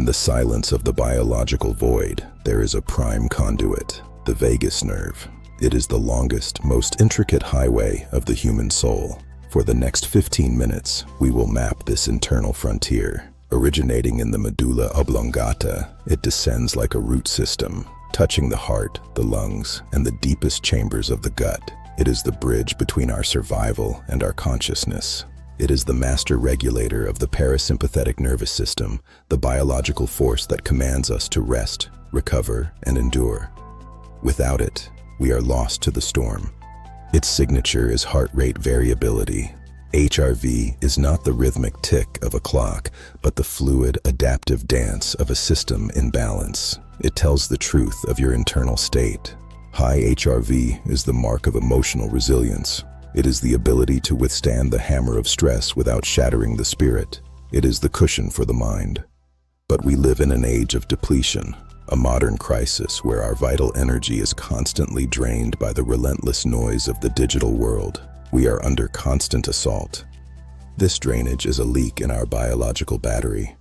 In the silence of the biological void, there is a prime conduit, the vagus nerve. It is the longest, most intricate highway of the human soul. For the next 15 minutes, we will map this internal frontier. Originating in the medulla oblongata, it descends like a root system, touching the heart, the lungs, and the deepest chambers of the gut. It is the bridge between our survival and our consciousness. It is the master regulator of the parasympathetic nervous system, the biological force that commands us to rest, recover, and endure. Without it, we are lost to the storm. Its signature is heart rate variability. HRV is not the rhythmic tick of a clock, but the fluid, adaptive dance of a system in balance. It tells the truth of your internal state. High HRV is the mark of emotional resilience. It is the ability to withstand the hammer of stress without shattering the spirit. It is the cushion for the mind. But we live in an age of depletion, a modern crisis where our vital energy is constantly drained by the relentless noise of the digital world. We are under constant assault. This drainage is a leak in our biological battery.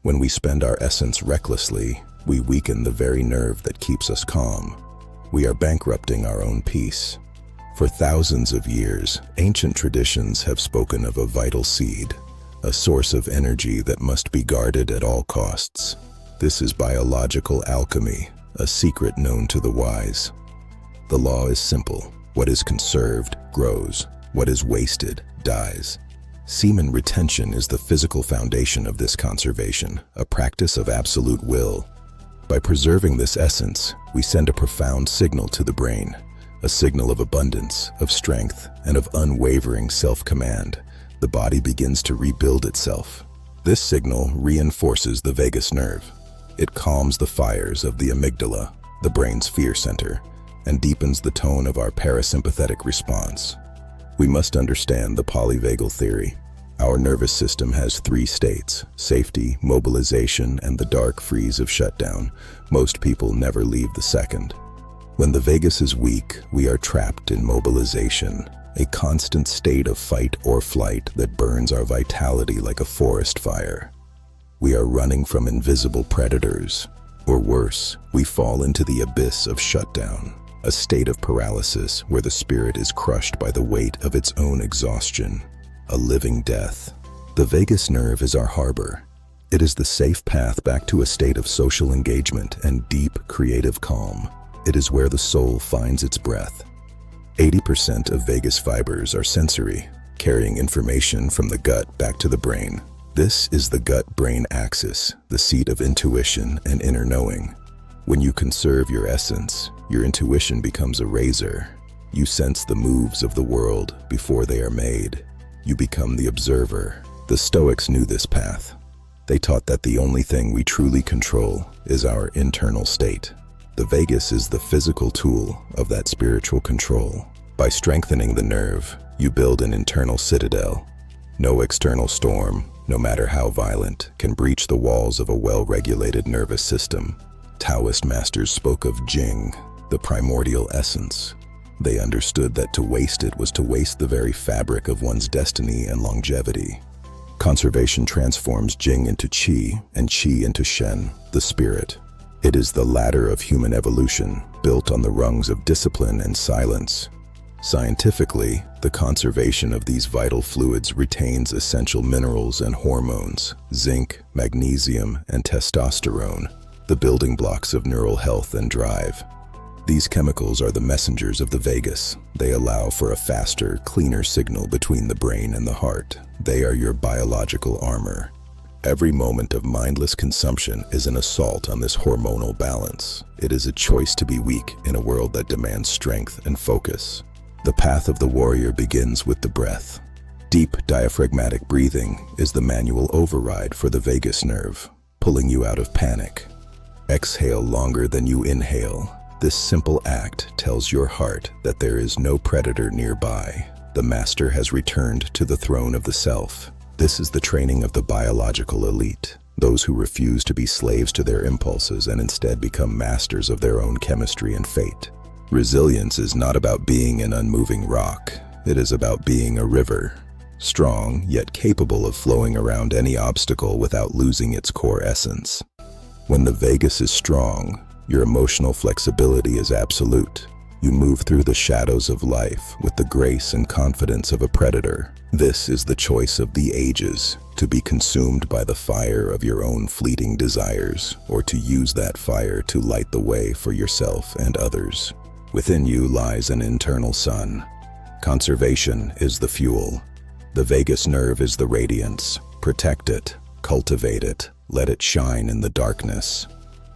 When we spend our essence recklessly, we weaken the very nerve that keeps us calm. We are bankrupting our own peace. For thousands of years, ancient traditions have spoken of a vital seed, a source of energy that must be guarded at all costs. This is biological alchemy, a secret known to the wise. The law is simple. What is conserved grows. What is wasted dies. Semen retention is the physical foundation of this conservation, a practice of absolute will. By preserving this essence, we send a profound signal to the brain, a signal of abundance, of strength, and of unwavering self-command. The body begins to rebuild itself. This signal reinforces the vagus nerve. It calms the fires of the amygdala, the brain's fear center, and deepens the tone of our parasympathetic response. We must understand the polyvagal theory. Our nervous system has three states: safety, mobilization, and the dark freeze of shutdown. Most people never leave the second. When the vagus is weak, we are trapped in mobilization, a constant state of fight or flight that burns our vitality like a forest fire. We are running from invisible predators, or worse, we fall into the abyss of shutdown, a state of paralysis where the spirit is crushed by the weight of its own exhaustion, a living death. The vagus nerve is our harbor. It is the safe path back to a state of social engagement and deep creative calm. It is where the soul finds its breath. 80% of vagus fibers are sensory, carrying information from the gut back to the brain. This is the gut-brain axis, the seat of intuition and inner knowing. When you conserve your essence, your intuition becomes a razor. You sense the moves of the world before they are made. You become the observer. The Stoics knew this path. They taught that the only thing we truly control is our internal state. The vagus is the physical tool of that spiritual control. By strengthening the nerve, you build an internal citadel. No external storm, no matter how violent, can breach the walls of a well-regulated nervous system. Taoist masters spoke of Jing, the primordial essence. They understood that to waste it was to waste the very fabric of one's destiny and longevity. Conservation transforms Jing into Qi and Qi into Shen, the spirit. It is the ladder of human evolution, built on the rungs of discipline and silence. Scientifically, the conservation of these vital fluids retains essential minerals and hormones, zinc, magnesium, and testosterone, the building blocks of neural health and drive. These chemicals are the messengers of the vagus. They allow for a faster, cleaner signal between the brain and the heart. They are your biological armor. Every moment of mindless consumption is an assault on this hormonal balance. It is a choice to be weak in a world that demands strength and focus. The path of the warrior begins with the breath. Deep diaphragmatic breathing is the manual override for the vagus nerve, pulling you out of panic. Exhale longer than you inhale. This simple act tells your heart that there is no predator nearby. The master has returned to the throne of the self. This is the training of the biological elite, those who refuse to be slaves to their impulses and instead become masters of their own chemistry and fate. Resilience is not about being an unmoving rock. It is about being a river, strong yet capable of flowing around any obstacle without losing its core essence. When the vagus is strong, your emotional flexibility is absolute. You move through the shadows of life with the grace and confidence of a predator. This is the choice of the ages, to be consumed by the fire of your own fleeting desires, or to use that fire to light the way for yourself and others. Within you lies an internal sun. Conservation is the fuel. The vagus nerve is the radiance. Protect it, cultivate it, let it shine in the darkness.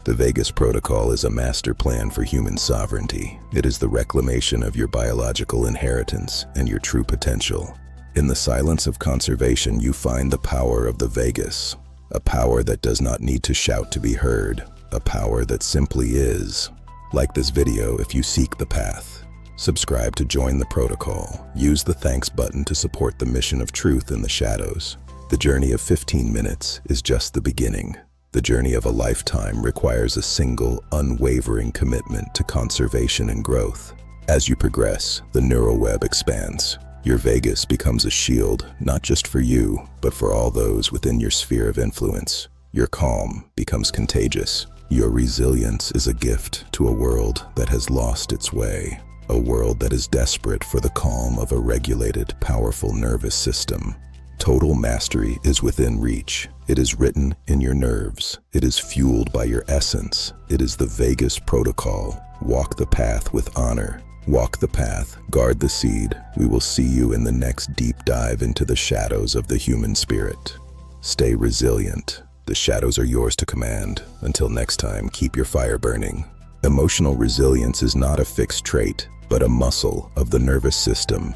The Vegas Protocol is a master plan for human sovereignty. It is the reclamation of your biological inheritance and your true potential. In the silence of conservation, you find the power of the vagus, a power that does not need to shout to be heard, a power that simply is. Like this video if you seek the path. Subscribe to join the protocol. Use the thanks button to support the mission of truth in the shadows. The journey of 15 minutes is just the beginning. The journey of a lifetime requires a single, unwavering commitment to conservation and growth. As you progress, the neural web expands. Your vagus becomes a shield, not just for you, but for all those within your sphere of influence. Your calm becomes contagious. Your resilience is a gift to a world that has lost its way, a world that is desperate for the calm of a regulated, powerful nervous system. Total mastery is within reach. It is written in your nerves. It is fueled by your essence. It is the Vegas Protocol. Walk the path with honor. Walk the path, guard the seed. We will see you in the next deep dive into the shadows of the human spirit. Stay resilient. The shadows are yours to command. Until next time, keep your fire burning. Emotional resilience is not a fixed trait, but a muscle of the nervous system.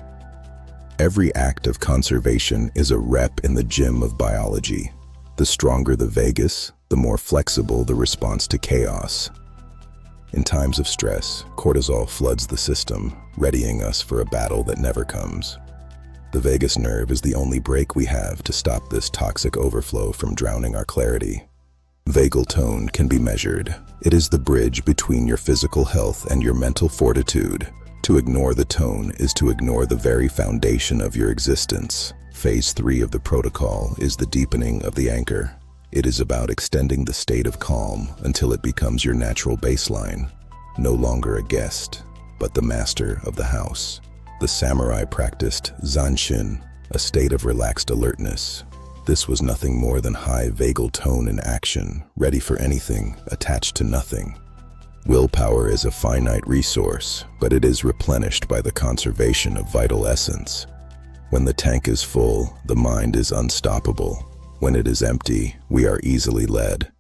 Every act of conservation is a rep in the gym of biology. The stronger the vagus, the more flexible the response to chaos. In times of stress, cortisol floods the system, readying us for a battle that never comes. The vagus nerve is the only brake we have to stop this toxic overflow from drowning our clarity. Vagal tone can be measured. It is the bridge between your physical health and your mental fortitude. To ignore the tone is to ignore the very foundation of your existence. Phase 3 of the protocol is the deepening of the anchor. It is about extending the state of calm until it becomes your natural baseline. No longer a guest, but the master of the house. The samurai practiced zanshin, a state of relaxed alertness. This was nothing more than high vagal tone in action, ready for anything, attached to nothing. Willpower is a finite resource, but it is replenished by the conservation of vital essence. When the tank is full, the mind is unstoppable. When it is empty, we are easily led.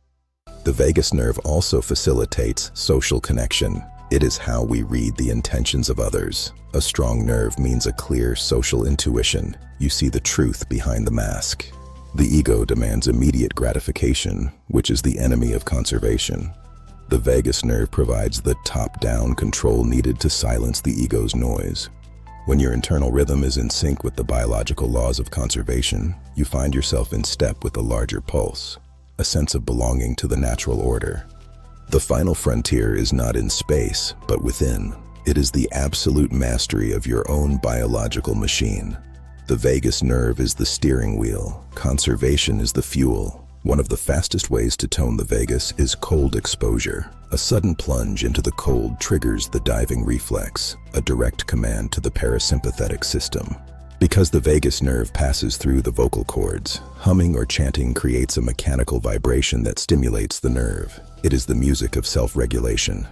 The vagus nerve also facilitates social connection. It is how we read the intentions of others. A strong nerve means a clear social intuition. You see the truth behind the mask. The ego demands immediate gratification, which is the enemy of conservation. The vagus nerve provides the top-down control needed to silence the ego's noise. When your internal rhythm is in sync with the biological laws of conservation, you find yourself in step with a larger pulse, a sense of belonging to the natural order. The final frontier is not in space, but within. It is the absolute mastery of your own biological machine. The vagus nerve is the steering wheel. Conservation is the fuel. One of the fastest ways to tone the vagus is cold exposure. A sudden plunge into the cold triggers the diving reflex, a direct command to the parasympathetic system. Because the vagus nerve passes through the vocal cords, humming or chanting creates a mechanical vibration that stimulates the nerve. It is the music of self-regulation.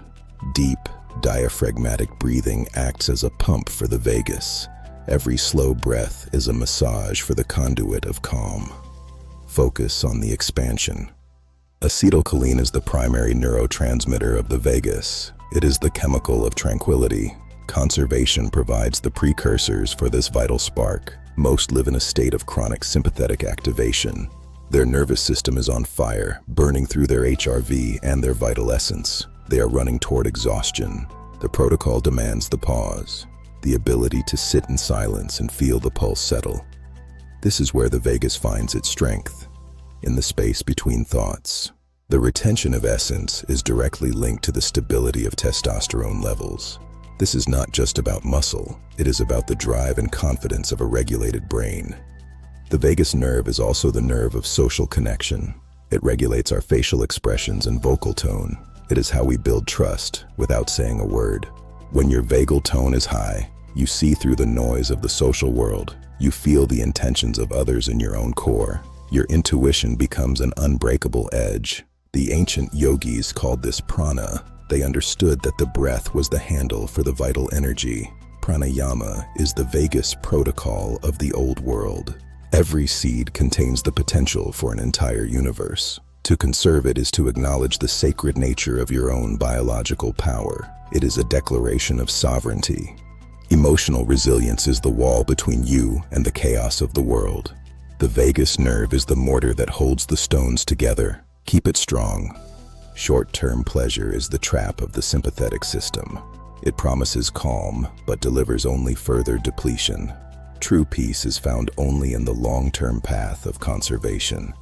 Deep, diaphragmatic breathing acts as a pump for the vagus. Every slow breath is a massage for the conduit of calm. Focus on the expansion. Acetylcholine is the primary neurotransmitter of the vagus. It is the chemical of tranquility. Conservation provides the precursors for this vital spark. Most live in a state of chronic sympathetic activation. Their nervous system is on fire, burning through their HRV and their vital essence. They are running toward exhaustion. The protocol demands the pause, the ability to sit in silence and feel the pulse settle. This is where the vagus finds its strength, in the space between thoughts. The retention of essence is directly linked to the stability of testosterone levels. This is not just about muscle, it is about the drive and confidence of a regulated brain. The vagus nerve is also the nerve of social connection. It regulates our facial expressions and vocal tone. It is how we build trust without saying a word. When your vagal tone is high, you see through the noise of the social world. You feel the intentions of others in your own core. Your intuition becomes an unbreakable edge. The ancient yogis called this prana. They understood that the breath was the handle for the vital energy. Pranayama is the vagus protocol of the old world. Every seed contains the potential for an entire universe. To conserve it is to acknowledge the sacred nature of your own biological power. It is a declaration of sovereignty. Emotional resilience is the wall between you and the chaos of the world. The vagus nerve is the mortar that holds the stones together. Keep it strong. Short-term pleasure is the trap of the sympathetic system. It promises calm, but delivers only further depletion. True peace is found only in the long-term path of conservation.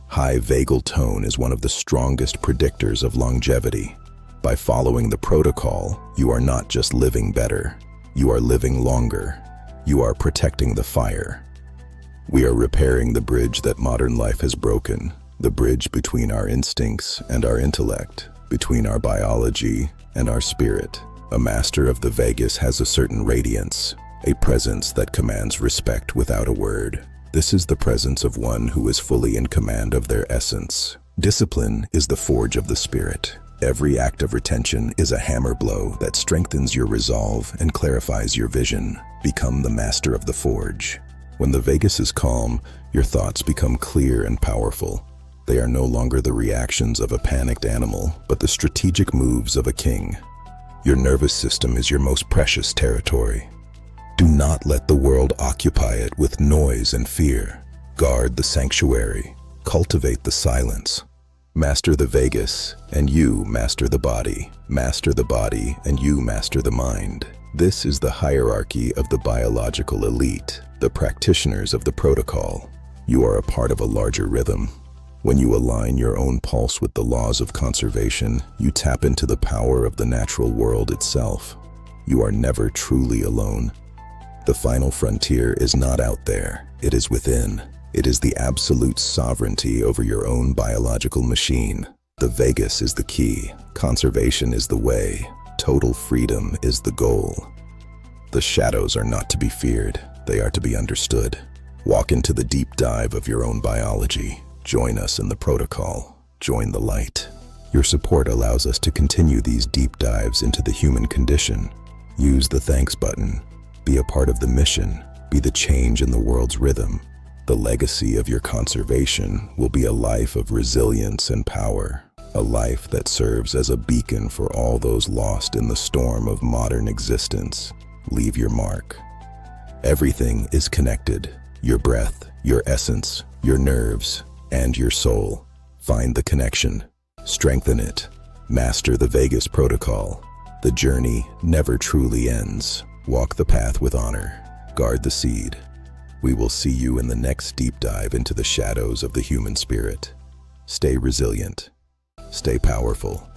High vagal tone is one of the strongest predictors of longevity. By following the protocol, you are not just living better. You are living longer. You are protecting the fire. We are repairing the bridge that modern life has broken, the bridge between our instincts and our intellect, between our biology and our spirit. A master of the vagus has a certain radiance, a presence that commands respect without a word. This is the presence of one who is fully in command of their essence. Discipline is the forge of the spirit. Every act of retention is a hammer blow that strengthens your resolve and clarifies your vision. Become the master of the forge. When the vagus is calm, your thoughts become clear and powerful. They are no longer the reactions of a panicked animal, but the strategic moves of a king. Your nervous system is your most precious territory. Do not let the world occupy it with noise and fear. Guard the sanctuary. Cultivate the silence. Master the vagus, and you master the body. Master the body, and you master the mind. This is the hierarchy of the biological elite, the practitioners of the protocol. You are a part of a larger rhythm. When you align your own pulse with the laws of conservation, you tap into the power of the natural world itself. You are never truly alone. The final frontier is not out there, it is within. It is the absolute sovereignty over your own biological machine. The vagus is the key, conservation is the way, total freedom is the goal. The shadows are not to be feared, they are to be understood. Walk into the deep dive of your own biology. Join us in the protocol. Join the light. Your support allows us to continue these deep dives into the human condition. Use the thanks button. Be a part of the mission. Be the change in the world's rhythm. The legacy of your conservation will be a life of resilience and power, a life that serves as a beacon for all those lost in the storm of modern existence. Leave your mark. Everything is connected. Your breath, your essence, your nerves, and your soul. Find the connection. Strengthen it. Master the vagus protocol. The journey never truly ends. Walk the path with honor. Guard the seed. We will see you in the next deep dive into the shadows of the human spirit. Stay resilient. Stay powerful.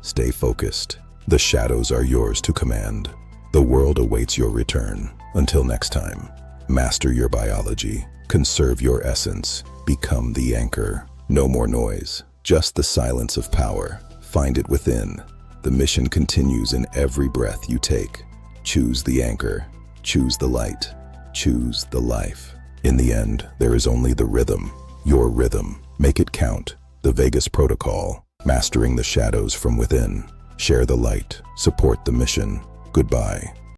Stay focused. The shadows are yours to command. The world awaits your return. Until next time, master your biology. Conserve your essence. Become the anchor. No more noise. Just the silence of power. Find it within. The mission continues in every breath you take. Choose the anchor. Choose the light. Choose the life. In the end, there is only the rhythm. Your rhythm. Make it count. The Vagus Protocol. Mastering the shadows from within. Share the light. Support the mission. Goodbye.